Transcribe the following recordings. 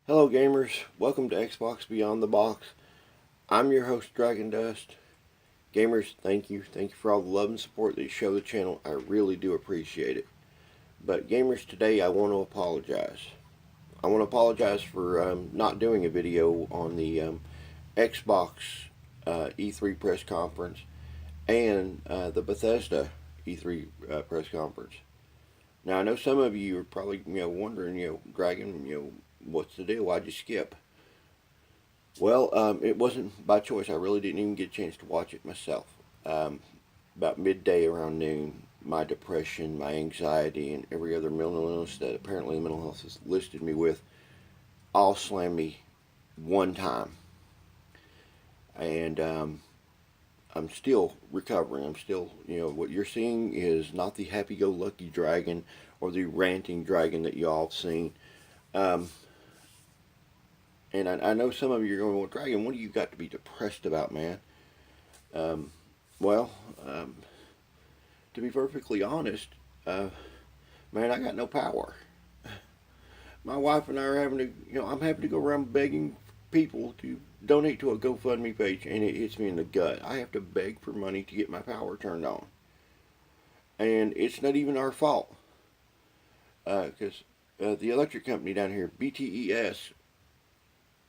Hello gamers, welcome to Xbox Beyond the Box. I'm your host Dragon Dust. Gamers, thank you. Thank you for all the love and support that you show the channel. I really do appreciate it. But gamers, today I want to apologize. I want to apologize for not doing a video on the Xbox E3 press conference and the Bethesda E3 press conference. Now I know some of you are probably wondering, Dragon, what's the deal? Why'd you skip? Well, it wasn't by choice. I really didn't even get a chance to watch it myself. Um, about midday around noon, my depression, my anxiety, and every other mental illness that apparently the mental health has listed me with all slammed me one time. And I'm still recovering. I'm still, what you're seeing is not the happy-go-lucky dragon or the ranting dragon that you all have seen. Um, and I know some of you are going, well, Dragon, what do you got to be depressed about, man? Um, well, to be perfectly honest, uh, man, I got no power. My wife and I are having to, I'm having to go around begging people to donate to a GoFundMe page, and it hits me in the gut. I have to beg for money to get my power turned on. And it's not even our fault. Because the electric company down here, BTES,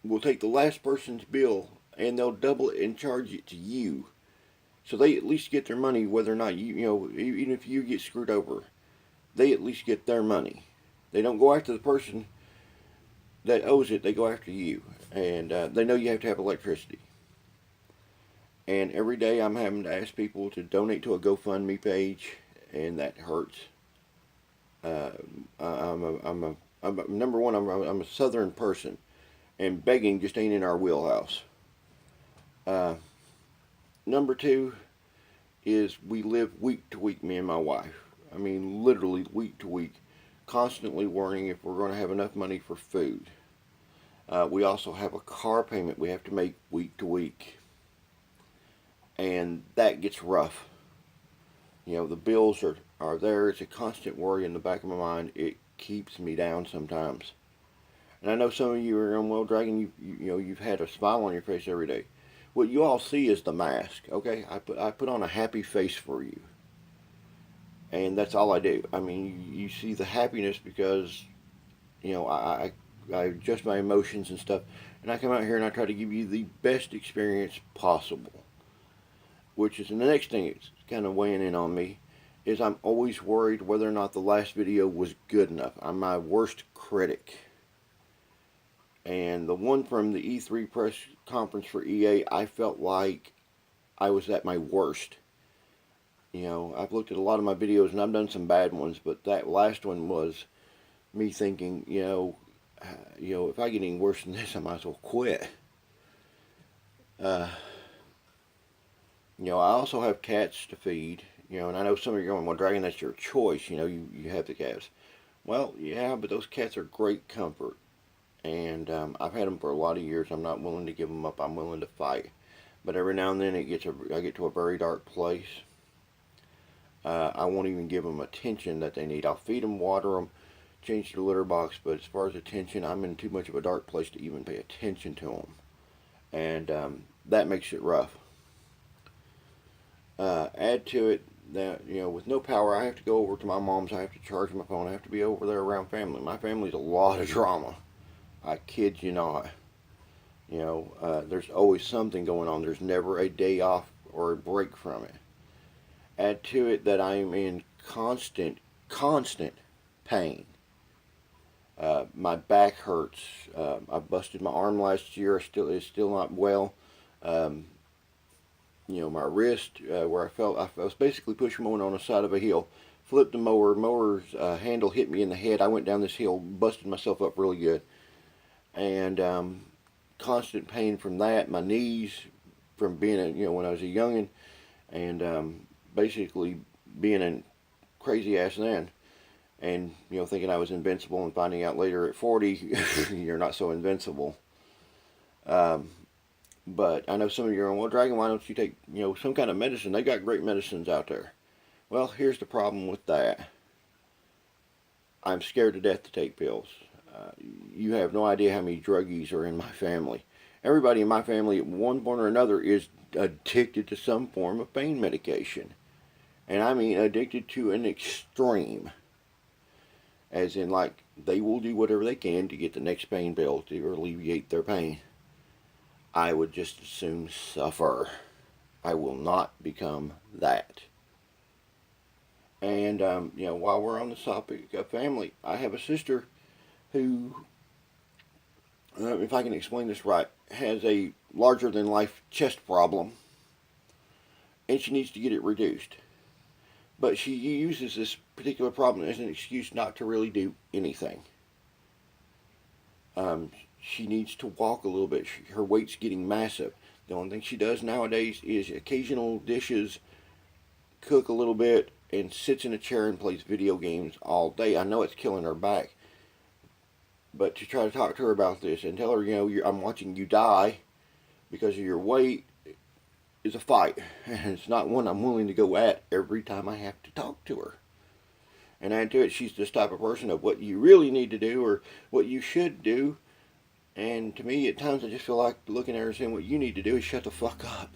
will take the last person's bill and they'll double it and charge it to you. So they at least get their money whether or not even if you get screwed over, they at least get their money. They don't go after the person that owes it, they go after you. And they know you have to have electricity. And every day I'm having to ask people to donate to a GoFundMe page, and that hurts. Number one, I'm a southern person, and begging just ain't in our wheelhouse. Uh, Number two is we live week to week, me and my wife. I mean, literally week to week, constantly worrying if we're going to have enough money for food. We also have a car payment we have to make week to week, and that gets rough. The bills are there. It's a constant worry in the back of my mind. It keeps me down sometimes. And I know some of you are going, well, Dragon, you've had a smile on your face every day. What you all see is the mask, okay? I put on a happy face for you. And that's all I do. I mean, you see the happiness because, I adjust my emotions and stuff. And I come out here and I try to give you the best experience possible. Which is the next thing it's kind of weighing in on me is I'm always worried whether or not the last video was good enough. I'm my worst critic. And the one from the E3 press conference for EA, I felt like I was at my worst. I've looked at a lot of my videos and I've done some bad ones, but that last one was me thinking, if I get any worse than this, I might as well quit. I also have cats to feed, and I know some of you are going, well, Dragon, that's your choice, you have the cats. Well, yeah, but those cats are great comfort. And I've had them for a lot of years. I'm not willing to give them up. I'm willing to fight. But every now and then I get to a very dark place. I won't even give them attention that they need. I'll feed them, water them, change the litter box. But as far as attention, I'm in too much of a dark place to even pay attention to them. And that makes it rough. Add to it that, with no power, I have to go over to my mom's. I have to charge my phone. I have to be over there around family. My family's a lot of drama. I kid you not. There's always something going on. There's never a day off or a break from it. Add to it that I'm in constant pain. My back hurts. I busted my arm last year. It's still not well. My wrist, where I was basically pushing mowing on the side of a hill. Flipped the mower's handle hit me in the head. I went down this hill, busted myself up really good. And constant pain from that. My knees from being when I was a youngin, and basically being a crazy ass then, and thinking I was invincible, and finding out later at 40 you're not so invincible. But I know some of you are going, well, Dragon, why don't you take some kind of medicine? They got great medicines out there. Well, here's the problem with that. I'm scared to death to take pills. You have no idea how many druggies are in my family. Everybody in my family at one point or another is addicted to some form of pain medication. And I mean addicted to an extreme. As in, like, they will do whatever they can to get the next pain pill to alleviate their pain. I would just as soon suffer. I will not become that. And, while we're on the topic of family, I have a sister who, if I can explain this right, has a larger than life chest problem, and she needs to get it reduced. But she uses this particular problem as an excuse not to really do anything. She needs to walk a little bit. Her weight's getting massive. The only thing she does nowadays is occasional dishes, cook a little bit, and sits in a chair and plays video games all day. I know it's killing her back. But to try to talk to her about this and tell her, I'm watching you die because of your weight is a fight. And it's not one I'm willing to go at every time I have to talk to her. And add to it, she's this type of person of what you really need to do or what you should do. And to me, at times, I just feel like looking at her and saying, what you need to do is shut the fuck up.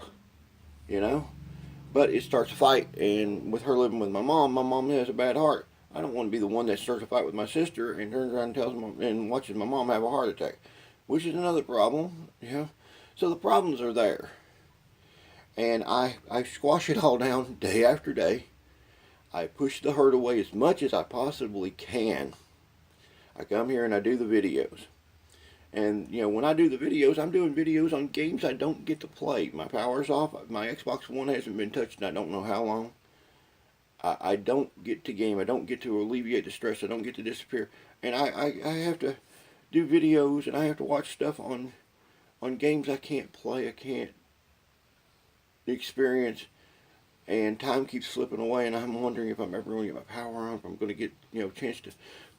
But it starts a fight. And with her living with my mom has a bad heart. I don't want to be the one that starts a fight with my sister and turns around and tells and watches my mom have a heart attack. Which is another problem, So the problems are there. And I squash it all down day after day. I push the hurt away as much as I possibly can. I come here and I do the videos. And, when I do the videos, I'm doing videos on games I don't get to play. My power's off. My Xbox One hasn't been touched in I don't know how long. I don't get to game. I don't get to alleviate the stress. I don't get to disappear. And I have to do videos and I have to watch stuff on games I can't play. I can't experience. And time keeps slipping away, and I'm wondering if I'm ever going to get my power on, if I'm going to get a chance to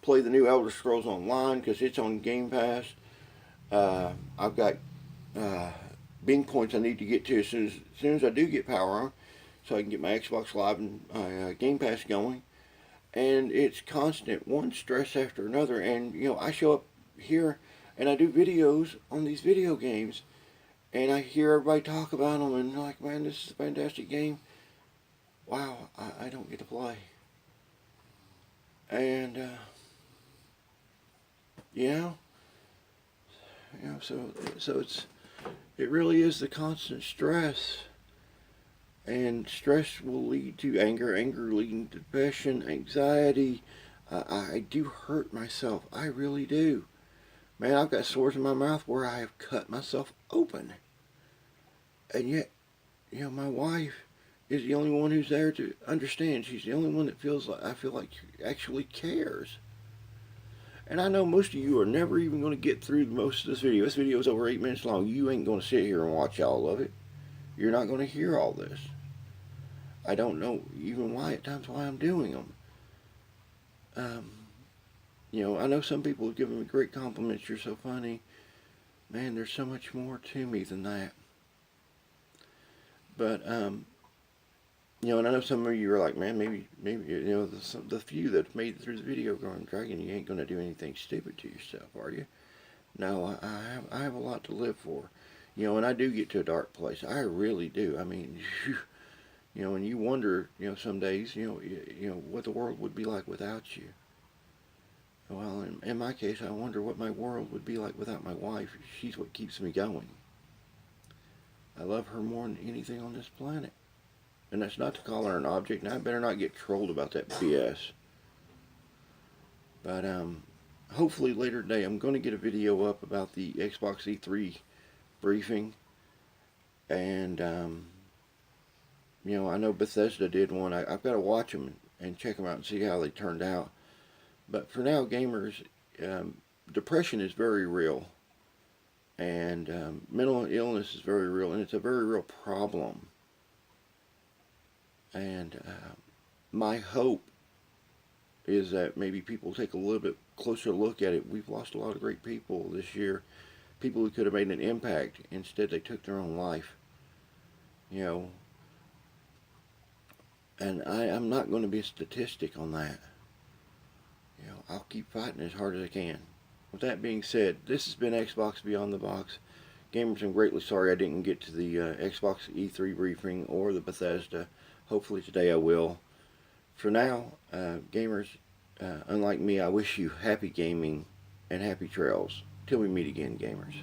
play the new Elder Scrolls Online, because it's on Game Pass. I've got Bing points I need to get to as soon as I do get power on, so I can get my Xbox Live and my Game Pass going. And it's constant, one stress after another. And I show up here and I do videos on these video games, and I hear everybody talk about them, and like, man, this is a fantastic game. Wow, I don't get to play. And, so it really is the constant stress. And stress will lead to anger, anger leading to depression, anxiety. I do hurt myself. I really do. Man, I've got sores in my mouth where I have cut myself open. And yet, my wife is the only one who's there to understand. She's the only one that I feel like actually cares. And I know most of you are never even going to get through most of this video. This video is over 8 minutes long. You ain't going to sit here and watch all of it. You're not going to hear all this. I don't know even why at times why I'm doing them. I know some people have given me great compliments. You're so funny. Man, there's so much more to me than that. But, and I know some of you are like, man, maybe, the few that made it through the video going, Dragon, you ain't going to do anything stupid to yourself, are you? No, I have a lot to live for. And I do get to a dark place. I really do. I mean, and you wonder, some days, what the world would be like without you. Well, in my case, I wonder what my world would be like without my wife. She's what keeps me going. I love her more than anything on this planet. And that's not to call her an object, and I better not get trolled about that BS. But, hopefully later today I'm going to get a video up about the Xbox E3 briefing. And, I know Bethesda did one. I've got to watch them and check them out and see how they turned out. But for now, gamers, depression is very real. And mental illness is very real, and it's a very real problem. And my hope is that maybe people take a little bit closer look at it. We've lost a lot of great people this year, people who could have made an impact. Instead, they took their own life. And I'm not going to be a statistic on that. I'll keep fighting as hard as I can. with that being said, this has been Xbox Beyond the Box. Gamers, I'm greatly sorry I didn't get to the Xbox E3 briefing or the Bethesda. Hopefully today I will. For now, gamers, unlike me, I wish you happy gaming and happy trails. Till we meet again, gamers.